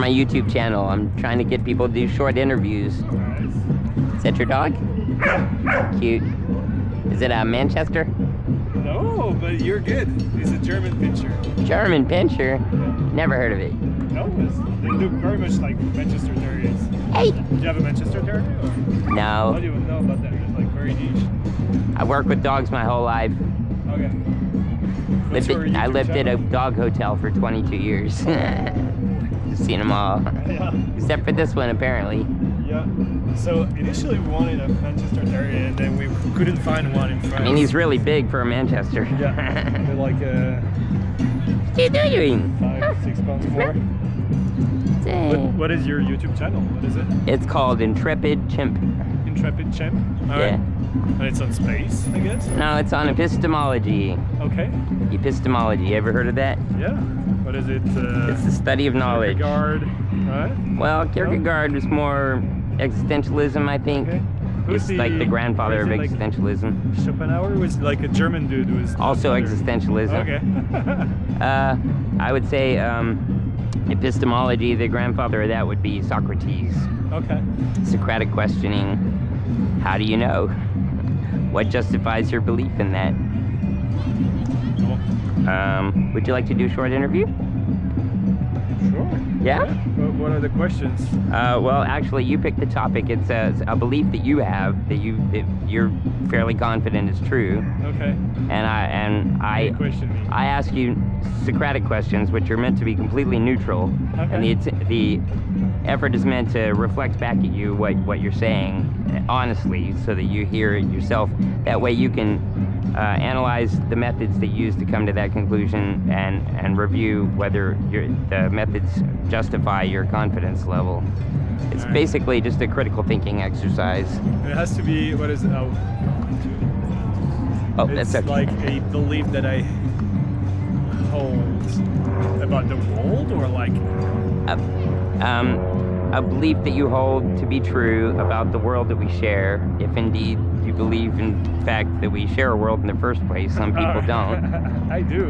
my YouTube channel. I'm trying to get people to do short interviews. Nice. Is that your dog? Cute. Is it a Manchester? No, but you're good. He's a German pinscher. German pinscher? Never heard of it. No, they look very much like Manchester Terriers. Hey! Do you have a Manchester Terrier? Or? No. How do you know about that? It's like very niche. I worked with dogs my whole life. Okay. I lived at a dog hotel for 22 years. Just seen them all. Yeah. Except for this one, apparently. Yeah. So initially we wanted a Manchester Terrier, and then we couldn't find one in France. I mean, he's really big for a Manchester. Yeah. They're like What are you doing? 5-6 pounds more. What is your YouTube channel? What is it? It's called Intrepid Chimp. Intrepid Chimp? All Yeah. right. And it's on space, I guess? No, it's on epistemology. Okay. Epistemology, ever heard of that? Yeah. What is it? It's the study of knowledge. Kierkegaard, right? Well, Kierkegaard was more existentialism, I think. Okay. It's like the grandfather of like existentialism. Schopenhauer was like a German dude who was Also father. existentialism. Okay. I would say epistemology, the grandfather of that would be Socrates. Okay. Socratic questioning. How do you know? What justifies your belief in that? Cool. Would you like to do a short interview? Sure. Yeah? What are the questions? Well, actually, you picked the topic. It's a belief that you have that you're fairly confident is true. Okay. And I Question me. I ask you Socratic questions, which are meant to be completely neutral, Okay. and the effort is meant to reflect back at you what you're saying honestly, so that you hear it yourself. That way, you can analyze the methods that you use to come to that conclusion, and review whether the methods justify your confidence level. It's Alright. basically just a critical thinking exercise. It has to be, what is it? Oh, It's that's okay. like a belief that I hold about the world, or like... A belief that you hold to be true about the world that we share, if indeed you believe in fact that we share a world in the first place. Some people don't. I do.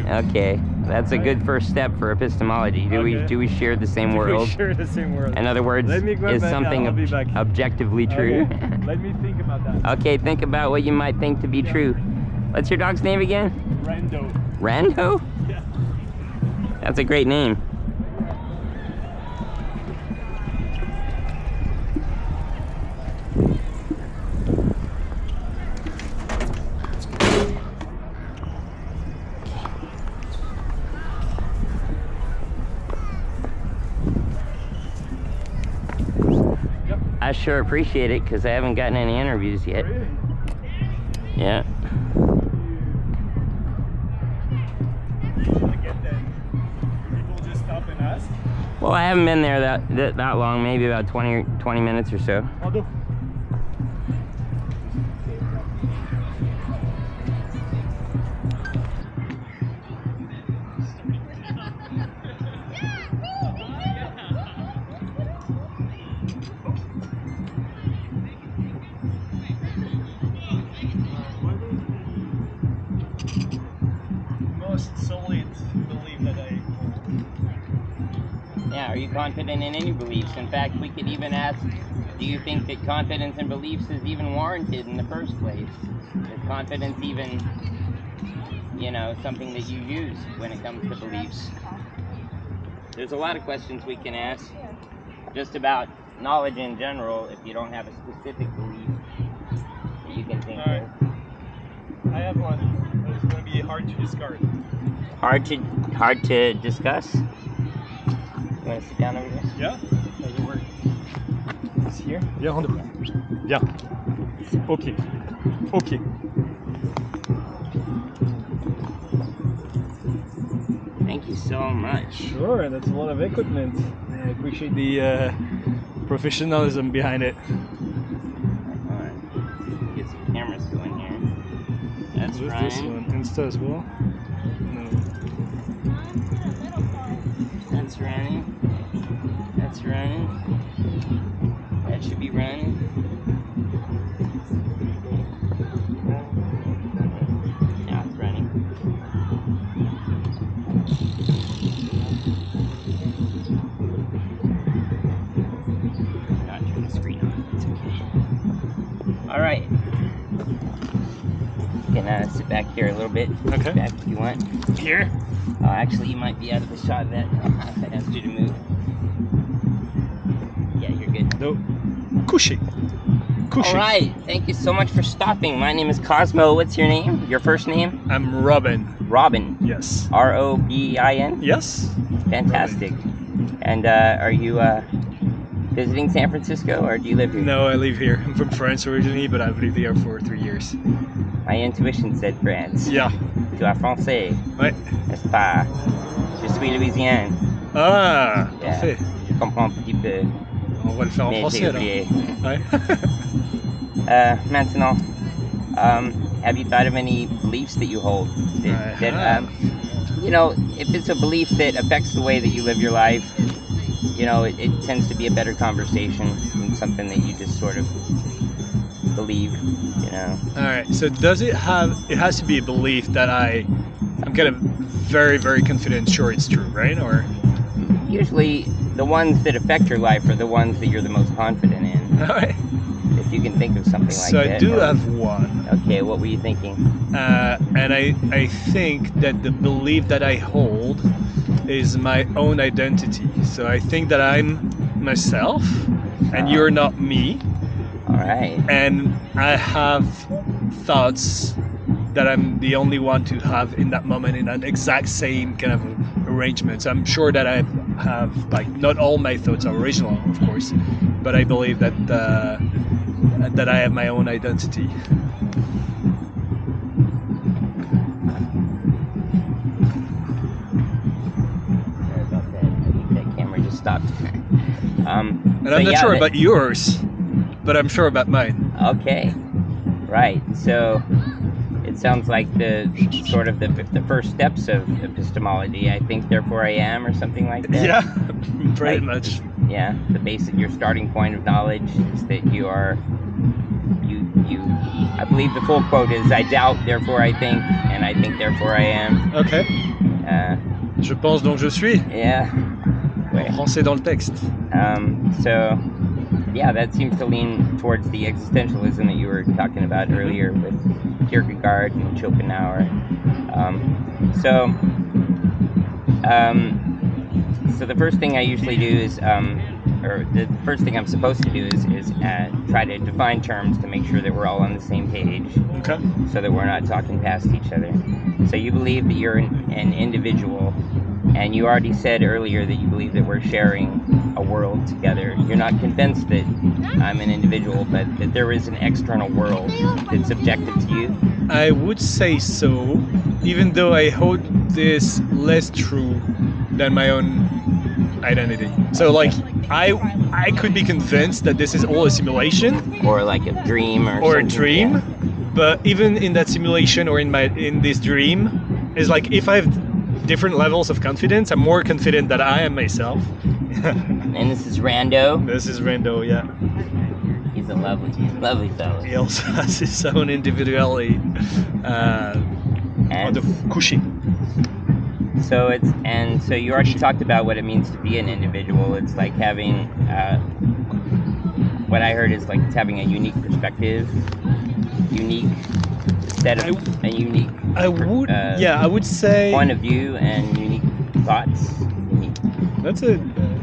Okay, that's a good first step for epistemology. Do we share the same world? We share the same world. In other words, Let me grab is that, something I'll be back. objectively true? Okay. Let me think about that. Okay, think about what you might think to be true. What's your dog's name again? Rando. Rando? Yeah. That's a great name. I sure appreciate it, because I haven't gotten any interviews yet. Really? Yeah. I get that. People just stop and ask. Well, I haven't been there that long, maybe about 20 minutes or so. I'll do. Most solid belief that I hold. Yeah, are you confident in any beliefs? In fact, we could even ask, do you think that confidence in beliefs is even warranted in the first place? Is confidence even, something that you use when it comes to beliefs? There's a lot of questions we can ask just about knowledge in general if you don't have a specific belief that you can think Alright. of. I have one, but it's going to be hard to discard. Hard to discuss? You want to sit down over there? Yeah? Does it work? It's here? Viens, Rando. Viens. Ok. Ok. Thank you so much. Sure, that's a lot of equipment. I appreciate the professionalism behind it. Alright. Get some cameras going here. That's What's Ryan. this one? Insta as well? No. That's running. That's running. That should be running. Now it's running. All right. You can sit back here a little bit. Okay. Sit back if you want. Here? Actually, you might be out of the shot of that. I asked you to move. Yeah, you're good. No. Couché. All right. Thank you so much for stopping. My name is Cosmo. What's your name? Your first name? I'm Robin. Robin. Yes. R-O-B-I-N? Yes. Fantastic. Robin. And are you visiting San Francisco, or do you live here? No, I live here. I'm from France originally, but I've lived here for 3 years. My intuition said France. Yeah. Tu es français, Ouais. n'est-ce pas? Je suis louisien. Ah, Yeah. parfait. Je comprends un petit peu. On va le faire en Mais français j'ai alors. oublié. Ouais. Maintenant, have you thought of any beliefs that you hold? You know, if it's a belief that affects the way that you live your life, you know, it tends to be a better conversation than something that you just sort of believe, you know. All right. So does it have? It has to be a belief that I'm kind of very, very confident, sure it's true, right? Or Usually, the ones that affect your life are the ones that you're the most confident in. all right. If you can think of something like So that. I do have one. Okay, what were you thinking? And I think that the belief that I hold is my own identity. So I think that I'm myself, and you're not me. All right. And I have thoughts that I'm the only one to have in that moment in an exact same kind of arrangement. So I'm sure that I have, like, not all my thoughts are original, of course, but I believe that that I have my own identity. Sorry about that. I think that camera just stopped. And I'm not sure about yours, but I'm sure about mine. Okay. Right. So it sounds like the sort of the first steps of epistemology. I think, therefore I am, or something like that. Yeah, pretty much. Yeah, the basic, your starting point of knowledge is that you are, I believe the full quote is, I doubt, therefore I think, and I think, therefore I am. Okay. Je pense donc je suis. Yeah. En français dans le texte. So, yeah, that seems to lean towards the existentialism that you were talking about earlier with Kierkegaard and Schopenhauer. So the first thing I usually do is, or the first thing I'm supposed to do is try to define terms to make sure that we're all on the same page. Okay. So that we're not talking past each other. So you believe that you're an individual, and you already said earlier that you believe that we're sharing a world together. You're not convinced that I'm an individual, but that there is an external world that's objective to you? I would say so, even though I hold this less true than my own identity. So, like, I could be convinced that this is all a simulation, or like a dream, or a dream. Yeah. But even in that simulation or in this dream, it's like if I have different levels of confidence, I'm more confident that I am myself. And this is Rando. This is Rando, yeah. He's a lovely fellow. He also has his own individuality. And the couché. So you already talked about what it means to be an individual. It's like having, what I heard is like it's having a unique perspective, unique set of, a unique. I would say point of view and unique thoughts. That's a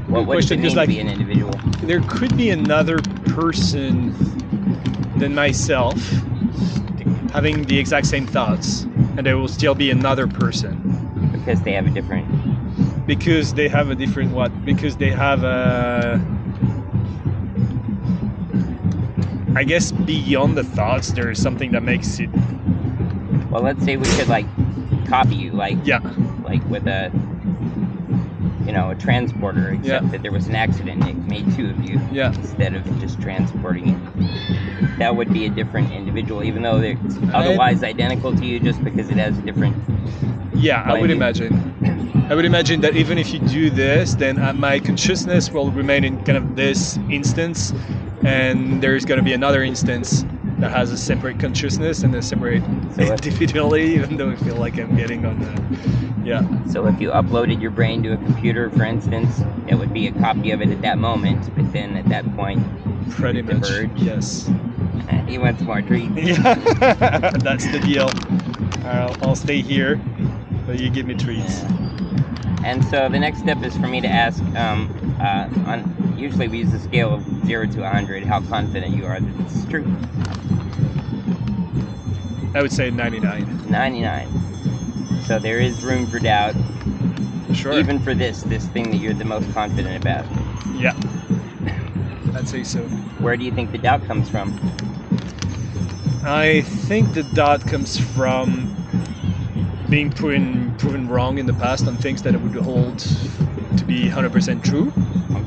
what question. Does it mean to be an individual? There could be another person than myself having the exact same thoughts, and there will still be another person. Because they have a different. Because they have a different what? Because they have a. I guess beyond the thoughts, there is something that makes it. Well, let's say we could like copy you, like with a, you know, a transporter, except that there was an accident and it made two of you instead of just transporting you. That would be a different individual, even though it's otherwise identical to you, just because it has a different. Yeah, I would imagine. I would imagine that even if you do this, then my consciousness will remain in kind of this instance, and there's going to be another instance that has a separate consciousness and a separate individuality, even though I feel like I'm getting on the, So if you uploaded your brain to a computer, for instance, it would be a copy of it at that moment, but then at that point, pretty much, yes. He wants more treats. Yeah, that's the deal. I'll stay here, but you give me treats. Yeah. And so the next step is for me to ask, usually we use a scale of 0 to 100, how confident you are that this is true. I would say 99. 99. So there is room for doubt, Sure. even for this thing that you're the most confident about. Yeah, I'd say so. Where do you think the doubt comes from? I think the doubt comes from being proven wrong in the past on things that I would hold to be 100% true.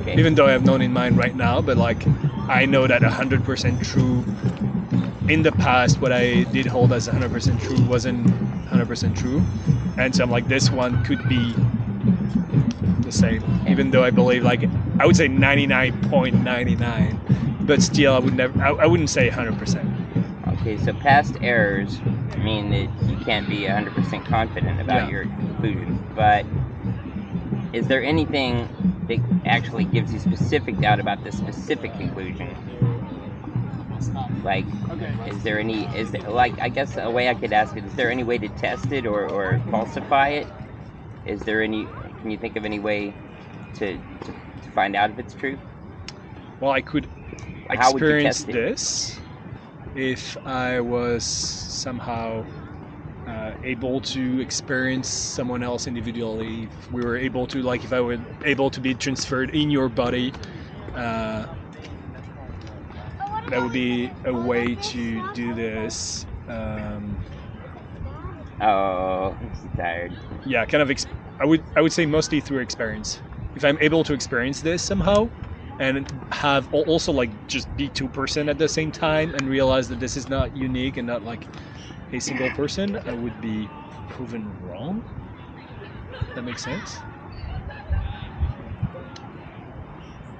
Okay. Even though I have none in mind right now, but like I know that 100% true in the past, what I did hold as 100% true wasn't 100% true, and so I'm like, this one could be the same, even though I believe, like, I would say 99.99, but still I wouldn't say 100%. Okay, so past errors mean that you can't be 100% confident about your conclusion, but is there anything that actually gives you specific doubt about the specific conclusion? Like, I guess a way I could ask it, is there any way to test it or falsify it? Can you think of any way to find out if it's true? Well, I could experience this if I was somehow able to experience someone else individually. If we were able to, like, if I were able to be transferred in your body, that would be a way to do this. Oh, I'm tired. Yeah, kind of. I would say mostly through experience. If I'm able to experience this somehow, and have also like just be 2% at the same time, and realize that this is not unique and not like a single person, I would be proven wrong. That makes sense.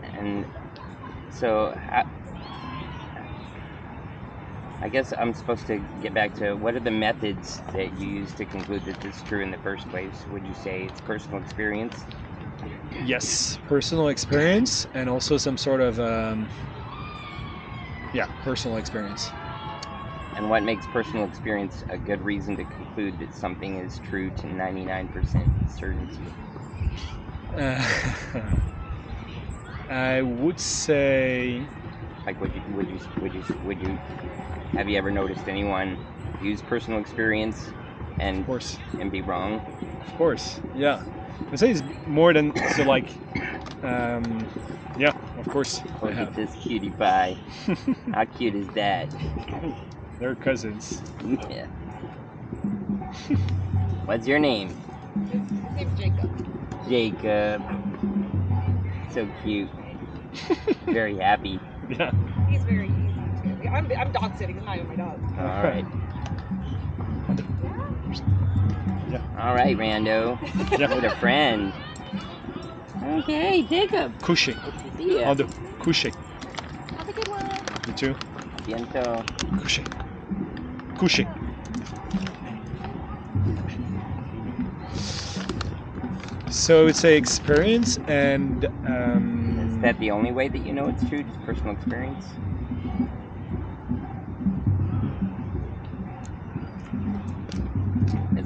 And so I guess I'm supposed to get back to what are the methods that you use to conclude that this is true in the first place? Would you say it's personal experience? Yes, personal experience, and also some sort of personal experience. And what makes personal experience a good reason to conclude that something is true to 99% certainty? I would say, like, would you have you ever noticed anyone use personal experience and be wrong? Of course, yeah. I'd say it's more than so, like, yeah, of course. Look at this cutie pie. How cute is that? They're cousins. Yeah. What's your name? His name's Jacob. Jacob. So cute. Very happy. Yeah. He's very easy too. I'm dog sitting. He's not even my dog. All right. Yeah. All right, Rando. Yeah. What a friend. Okay, Jacob. Coucher. See ya. On the coucher. Have a good one. You too. Bientôt. Coucher. Coucher. So it's a experience, and is that the only way that you know it's true? Just personal experience?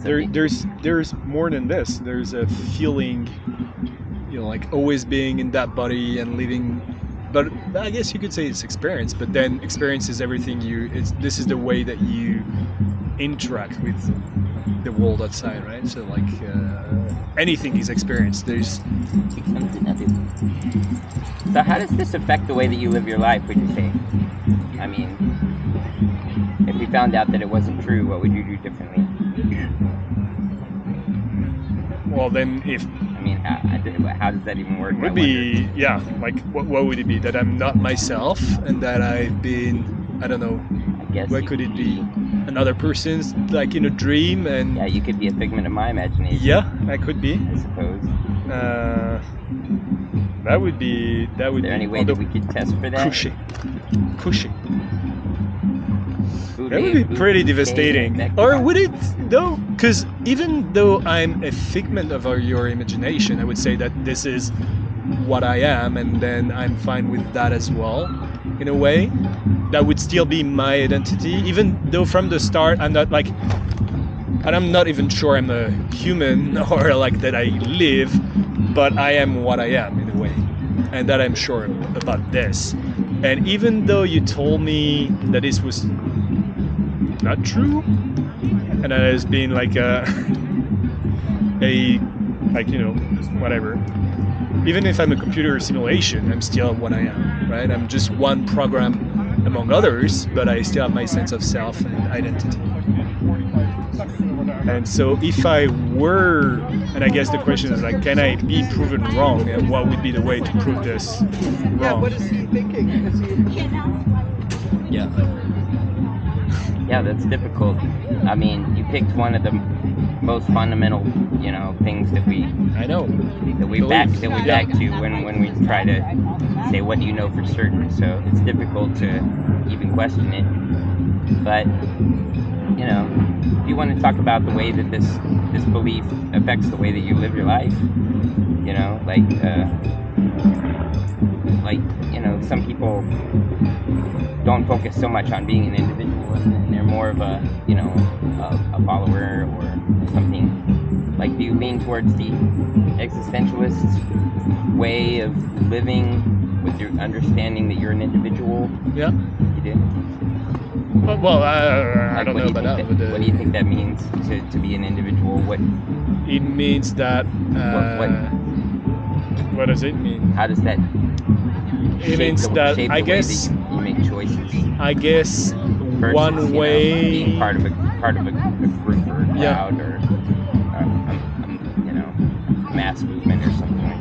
There's more than this. There's a feeling, like always being in that body and living. But I guess you could say it's experience. But then experience is everything this is the way that you interact with the world outside, right? So like anything is experience. There's. So how does this affect the way that you live your life, would you say? I mean, if you found out that it wasn't true, what would you do differently? Well, then how does that even work? Would be, yeah, like what would it be? That I'm not myself, and that I've been, I don't know, what could it be? Another person's, like in a dream, and... Yeah, you could be a figment of my imagination. Yeah, I could be. I suppose. That would be... Is there any way that we could test for that? Coucher. That would be pretty devastating. Or would it, though? Because even though I'm a figment of your imagination, I would say that this is what I am, and then I'm fine with that as well. in a way. That would still be my identity, even though from the start I'm not like, and I'm not even sure I'm a human or like that I live, but I am what I am in a way, and that I'm sure about this. And even though you told me that this was not true, and that has been like a like, you know, whatever. Even if I'm a computer simulation, I'm still what I am, right? I'm just one program among others, but I still have my sense of self and identity. And so if I were, and I guess the question is like, can I be proven wrong, and what would be the way to prove this wrong? Yeah, what is he thinking? Is he... Yeah, that's difficult. I mean, you picked one of the most fundamental, you know, things that we back to when we try to say, what do you know for certain? So it's difficult to even question it. But you know, if you want to talk about the way that this belief affects the way that you live your life, you know, like you know, some people don't focus so much on being an individual, and they're more of a, you know, a follower or something. Like, do you lean towards the existentialist way of living with your understanding that you're an individual? Yeah. You do? Well, I don't know about that. What do you think that means to be an individual? What it means that. What does it mean? How does that? It means that I guess that you make choices. I guess versus, one way being part of a group or a crowd or you know, mass movement or something like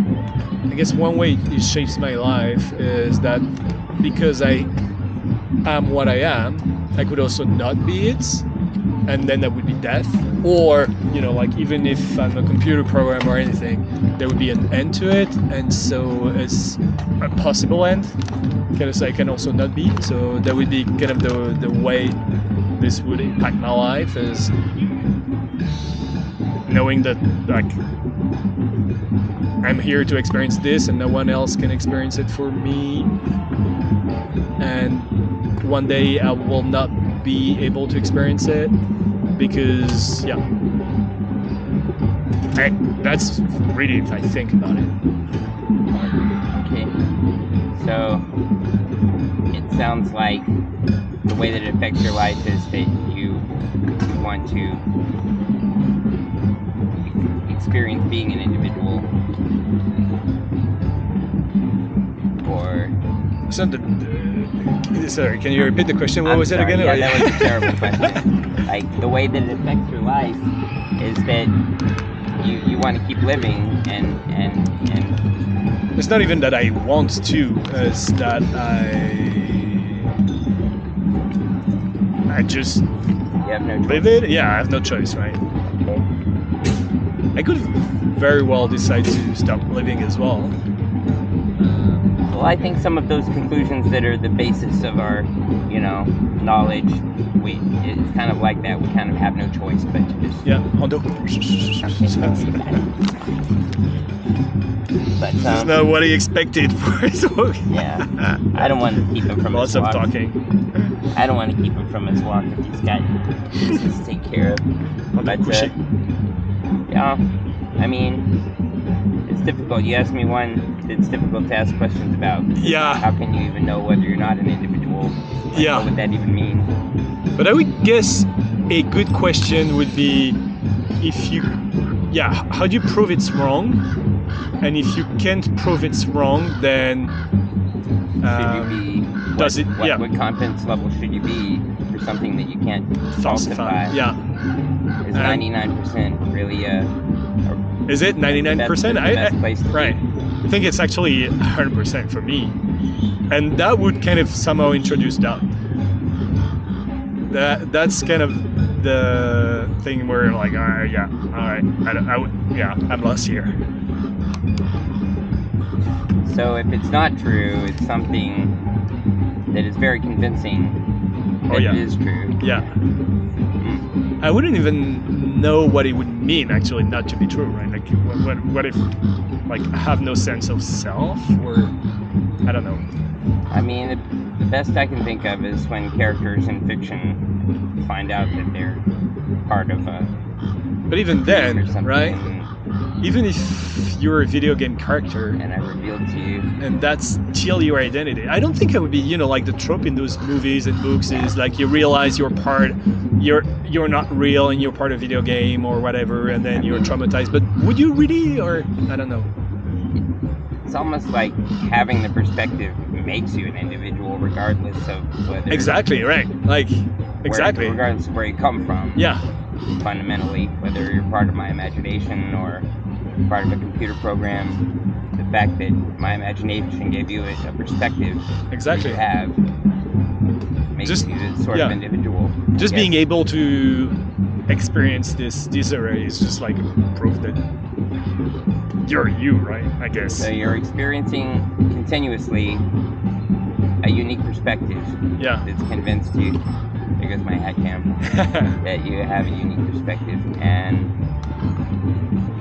that. I guess one way it shapes my life is that because I am what I am, I could also not be it, and then that would be death. Or, you know, like, even if I'm a computer program or anything, there would be an end to it, and so it's a possible end, because I can also not be. So that would be kind of the way this would impact my life, is knowing that, like, I'm here to experience this and no one else can experience it for me, and one day I will not be able to experience it because, yeah, that's really if I think about it. Okay, so it sounds like the way that it affects your life is that you want to experience being an individual, or sorry, can you repeat the question? What was it again? Yeah, that was a terrible question. Like, the way that it affects your life is that you want to keep living, and it's not even that I want to, it's that I just live it. Yeah, I have no choice, right? Okay. I could very well decide to stop living as well. Well, I think some of those conclusions that are the basis of our, you know, knowledge, it's kind of like that. We kind of have no choice but to just... Yeah, But that's not what he expected for his walk. Yeah, I don't want to keep him from Lots his walk. of talking. I don't want to keep him from his walk if he's got business to take care of. But yeah, I mean, it's difficult. You asked me one that's difficult to ask questions about. Yeah. How can you even know whether you're not an individual? Like, yeah. What would that even mean? But I would guess a good question would be, if you, how do you prove it's wrong? And if you can't prove it's wrong, then should you be? What confidence level should you be for something that you can't falsify? Yeah. Is 99% really is it 99%? Best place to right. be? I think it's actually 100% for me, and that would kind of somehow introduce doubt. That's kind of the thing where, like, I'm lost here. So if it's not true, it's something that is very convincing that it is true. Yeah. I wouldn't even know what it would mean, actually, not to be true, right? Like, what if, like, I have no sense of self, or I don't know. I mean, the best I can think of is when characters in fiction find out that they're part of a But even or then, something, right? Even if you're a video game character, and I revealed to you. and that's still your identity. I don't think it would be, like the trope in those movies and books is like you realize you're not real and you're part of a video game or whatever, and then you're traumatized. But would you really, or I don't know. It's almost like having the perspective makes you an individual, regardless of whether. Exactly right. Like exactly. Regardless of where you come from. Yeah. Fundamentally, whether you're part of my imagination or part of a computer program, the fact that my imagination gave you a perspective Exactly. you have makes you the sort of individual. Just being able to experience this array is just like proof that you're you, right? I guess. So you're experiencing continuously a unique perspective. Yeah. That's convinced you. There goes my hat cam. That you have a unique perspective. And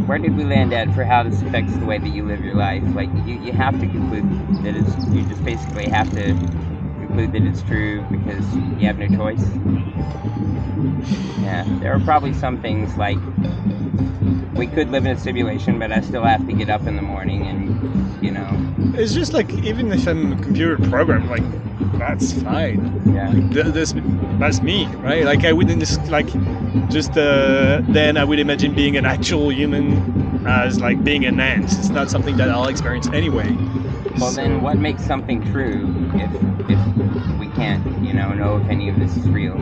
where did we land at for how this affects the way that you live your life? Like you have to conclude that you just basically have to conclude that it's true because you have no choice. Yeah, there are probably some things like we could live in a simulation, but I still have to get up in the morning and, It's just like, even if I'm a computer program, like, that's fine. Yeah. That's me, right? Like, I wouldn't then I would imagine being an actual human as like being an ant. It's not something that I'll experience anyway. Well, then what makes something true if we can't, know if any of this is real?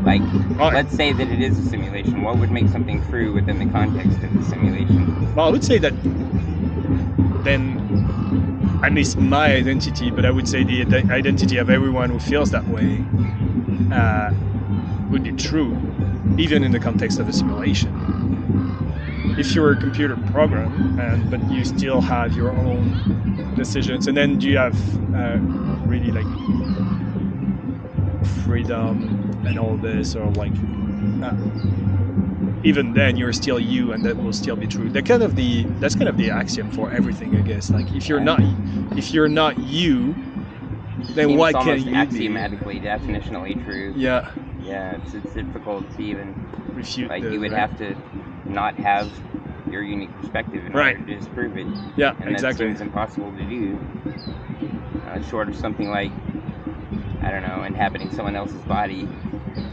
Like, let's say that it is a simulation. What would make something true within the context of the simulation? Well, I would say that then, at least my identity, but I would say the identity of everyone who feels that way would be true, even in the context of a simulation. If you're a computer program, but you still have your own decisions, and then you have really like freedom and all this, or like even then you're still you, and that will still be true. That's kind of the axiom for everything, I guess. Like if you're not you, then why can't you be? Axiomatically, definitionally true. Yeah. Yeah, it's difficult to even refute. Like you would have to not have your unique perspective in order to disprove it. Yeah, and exactly. That seems impossible to do. Short of something like, I don't know, inhabiting someone else's body.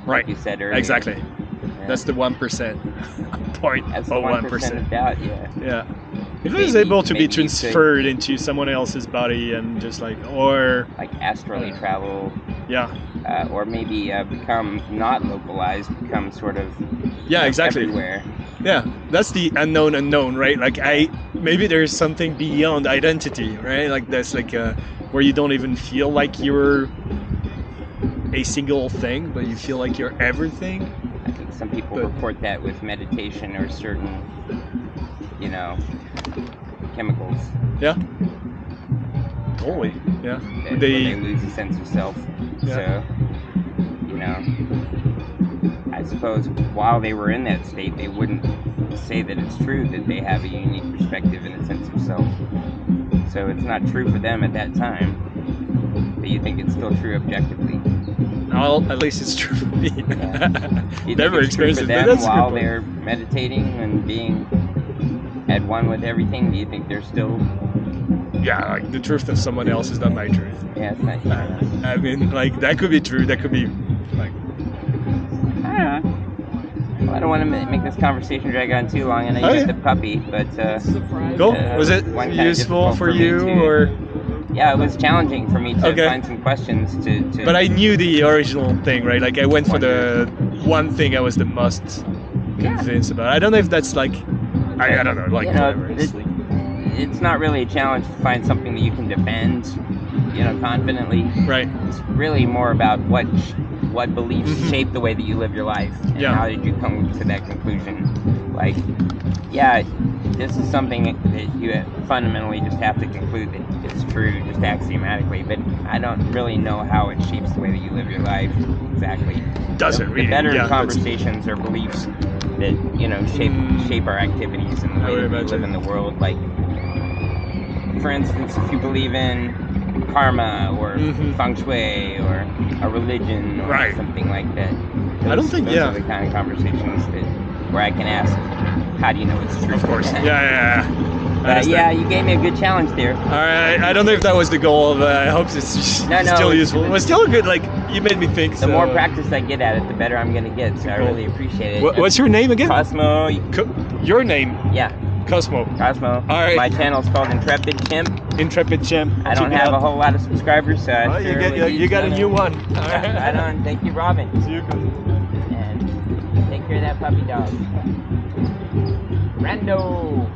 Right. Like you said earlier. Exactly. Yeah. That's the 1% point. That's the 1% of doubt. Yeah. Yeah. If it was able to be transferred into someone else's body and just like, or like astrally travel. Yeah. Or maybe become not localized, become sort of exactly everywhere. Yeah, that's the unknown, right? Like maybe there's something beyond identity, right? Like that's like where you don't even feel like you're a single thing, but you feel like you're everything. I think some people report that with meditation or certain, chemicals. Yeah. Totally. Yeah. Where they lose a sense of self. Yeah. So, I suppose while they were in that state, they wouldn't say that it's true that they have a unique perspective and a sense of self. So it's not true for them at that time, but you think it's still true objectively. Well, at least it's true for me. You Never experienced it. But Them while they're meditating and being at one with everything, do you think they're still... Yeah, like the truth of someone else is not my truth. Yeah, it's not true. I mean, like, that could be true. That could be, like... I don't know. Well, I don't want to make this conversation drag on too long. I know you got the puppy, but... Cool. Was it useful for you, or...? Yeah, it was challenging for me to find some questions to... But I knew the original thing, right? Like, I went for the one thing I was the most convinced about. I don't know if that's, like... I don't know, like, whatever. It's not really a challenge to find something that you can defend, confidently. Right. It's really more about what beliefs shape the way that you live your life, and how did you come to that conclusion. Like, this is something that you fundamentally just have to conclude that it's true, just axiomatically, but I don't really know how it shapes the way that you live your life exactly. Doesn't really. The better conversations or beliefs that, shape our activities and the way that we live in the world. Like, for instance, if you believe in karma or Mhm. feng shui or a religion or Right. something like that. I don't think- those yeah. are the kind of conversations where I can ask, how do you know it's true? Of course. Yeah. But yeah, you gave me a good challenge there. All right. I don't know if that was the goal, but I hope it's No, still it useful. It was still good. Like you made me think. The more practice I get at it, the better I'm gonna get. So I Cool. really appreciate it. What's your name again? Cosmo. Your name? Yeah, Cosmo. Cosmo. All right. My channel's called Intrepid Chimp. Intrepid Champ. I don't have a whole lot of subscribers, so Oh, you got a new one. Yeah, right on. Thank you, Robin. See you. And take care of that puppy dog. Rando.